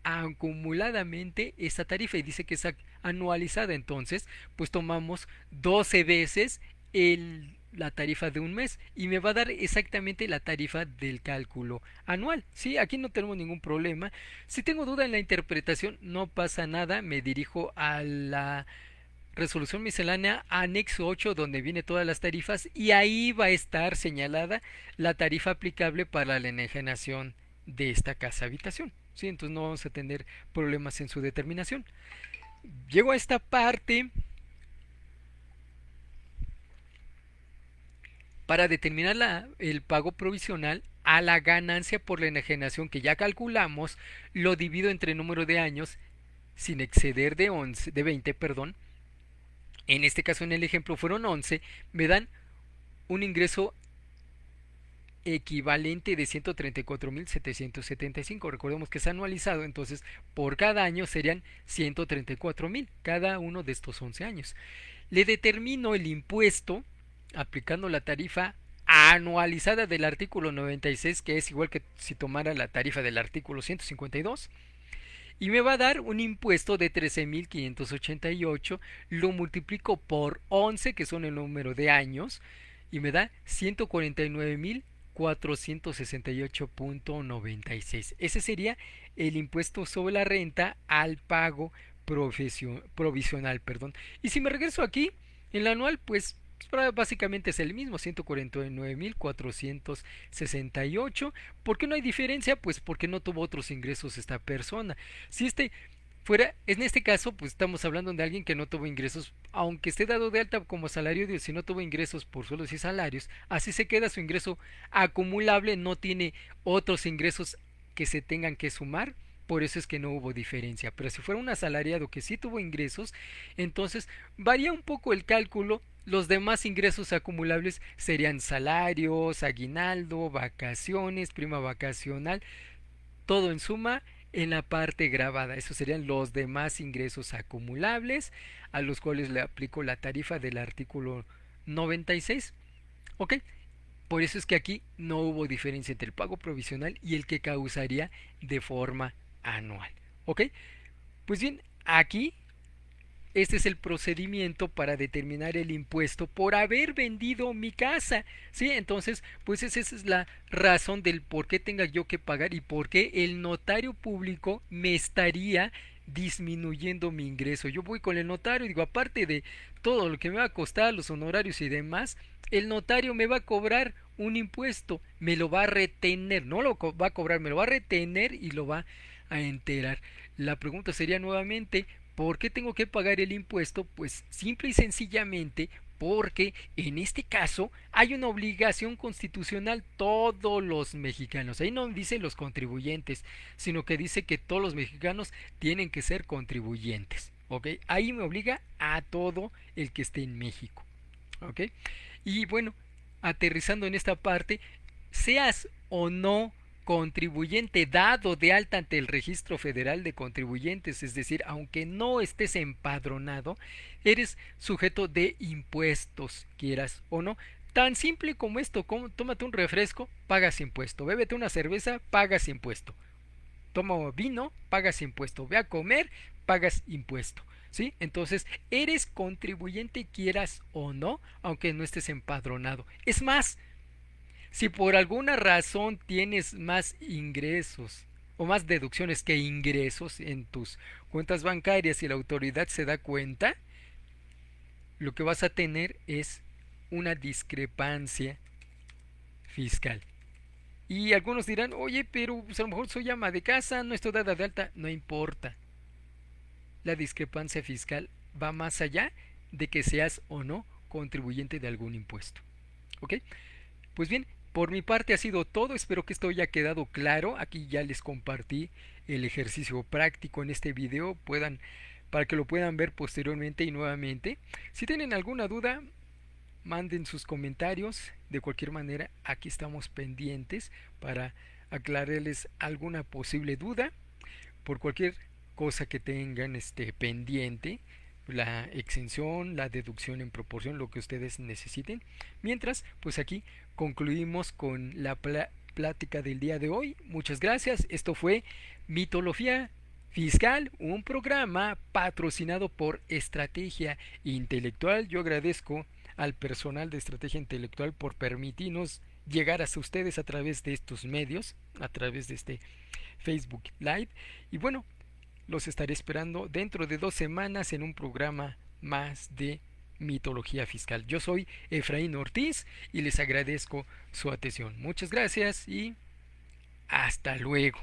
acumuladamente esa tarifa, y dice que es anualizada. Entonces pues tomamos 12 veces la tarifa de un mes y me va a dar exactamente la tarifa del cálculo anual. Sí, aquí no tenemos ningún problema. Si tengo duda en la interpretación, no pasa nada, me dirijo a la resolución miscelánea anexo 8 donde viene todas las tarifas, y ahí va a estar señalada la tarifa aplicable para la enajenación de esta casa habitación. ¿sí? Entonces no vamos a tener problemas en su determinación. Llego a esta parte para determinar el pago provisional a la ganancia por la enajenación que ya calculamos, lo divido entre el número de años sin exceder de 20, perdón. En este caso, en el ejemplo fueron 11, me dan un ingreso equivalente de 134.775. Recordemos que es anualizado, entonces por cada año serían 134.000 cada uno de estos 11 años. Le determino el impuesto aplicando la tarifa anualizada del artículo 96, que es igual que si tomara la tarifa del artículo 152, y me va a dar un impuesto de 13.588. Lo multiplico por 11, que son el número de años, y me da 149.468.96. Ese sería el impuesto sobre la renta al pago provisional, perdón. Y si me regreso aquí, en la anual, pues básicamente es el mismo, 149.468. ¿Por qué no hay diferencia? Pues porque no tuvo otros ingresos esta persona. Si este fuera, en este caso, pues estamos hablando de alguien que no tuvo ingresos, aunque esté dado de alta como salario, si no tuvo ingresos por sueldos y salarios, así se queda su ingreso acumulable, no tiene otros ingresos que se tengan que sumar. Por eso es que no hubo diferencia. Pero si fuera un asalariado que sí tuvo ingresos, entonces varía un poco el cálculo. Los demás ingresos acumulables serían salarios, aguinaldo, vacaciones, prima vacacional, todo en suma en la parte grabada. Esos serían los demás ingresos acumulables a los cuales le aplico la tarifa del artículo 96. ¿Ok? Por eso es que aquí no hubo diferencia entre el pago provisional y el que causaría de forma anual. ¿Ok? Pues bien, aquí este es el procedimiento para determinar el impuesto por haber vendido mi casa. ¿Sí? Entonces, pues esa es la razón del por qué tenga yo que pagar y por qué el notario público me estaría disminuyendo mi ingreso. Yo voy con el notario y digo, aparte de todo lo que me va a costar, los honorarios y demás, el notario me va a cobrar un impuesto, me lo va a retener, no lo va a cobrar, me lo va a retener y lo va a enterar. La pregunta sería nuevamente, ¿por qué tengo que pagar el impuesto? Pues simple y sencillamente porque en este caso hay una obligación constitucional todos los mexicanos. Ahí no dice los contribuyentes, sino que dice que todos los mexicanos tienen que ser contribuyentes. ¿Ok? Ahí me obliga a todo el que esté en México. ¿Ok? Y bueno, aterrizando en esta parte, seas o no contribuyente dado de alta ante el Registro Federal de Contribuyentes, es decir, aunque no estés empadronado, eres sujeto de impuestos, quieras o no. Tan simple como esto, como tómate un refresco, pagas impuesto, bébete una cerveza, pagas impuesto, toma vino, pagas impuesto, ve a comer, pagas impuesto. ¿Sí? Entonces, eres contribuyente quieras o no, aunque no estés empadronado. Es más, si por alguna razón tienes más ingresos o más deducciones que ingresos en tus cuentas bancarias y la autoridad se da cuenta, lo que vas a tener es una discrepancia fiscal. Y algunos dirán, oye, pero pues a lo mejor soy ama de casa, no estoy dada de alta. No importa. La discrepancia fiscal va más allá de que seas o no contribuyente de algún impuesto. ¿Ok? Pues bien, por mi parte ha sido todo, espero que esto haya quedado claro. Aquí ya les compartí el ejercicio práctico en este video, para que lo puedan ver posteriormente y nuevamente. Si tienen alguna duda, manden sus comentarios. De cualquier manera, aquí estamos pendientes para aclararles alguna posible duda por cualquier cosa que tengan pendiente, la exención, la deducción en proporción, lo que ustedes necesiten. Mientras, pues aquí concluimos con la plática del día de hoy. Muchas gracias. Esto fue Mitología Fiscal, un programa patrocinado por Estrategia Intelectual. Yo agradezco al personal de Estrategia Intelectual por permitirnos llegar hasta ustedes a través de estos medios, a través de este Facebook Live. Y bueno, los estaré esperando dentro de 2 semanas en un programa más de Mitología Fiscal. Yo soy Efraín Ortiz y les agradezco su atención. Muchas gracias y hasta luego.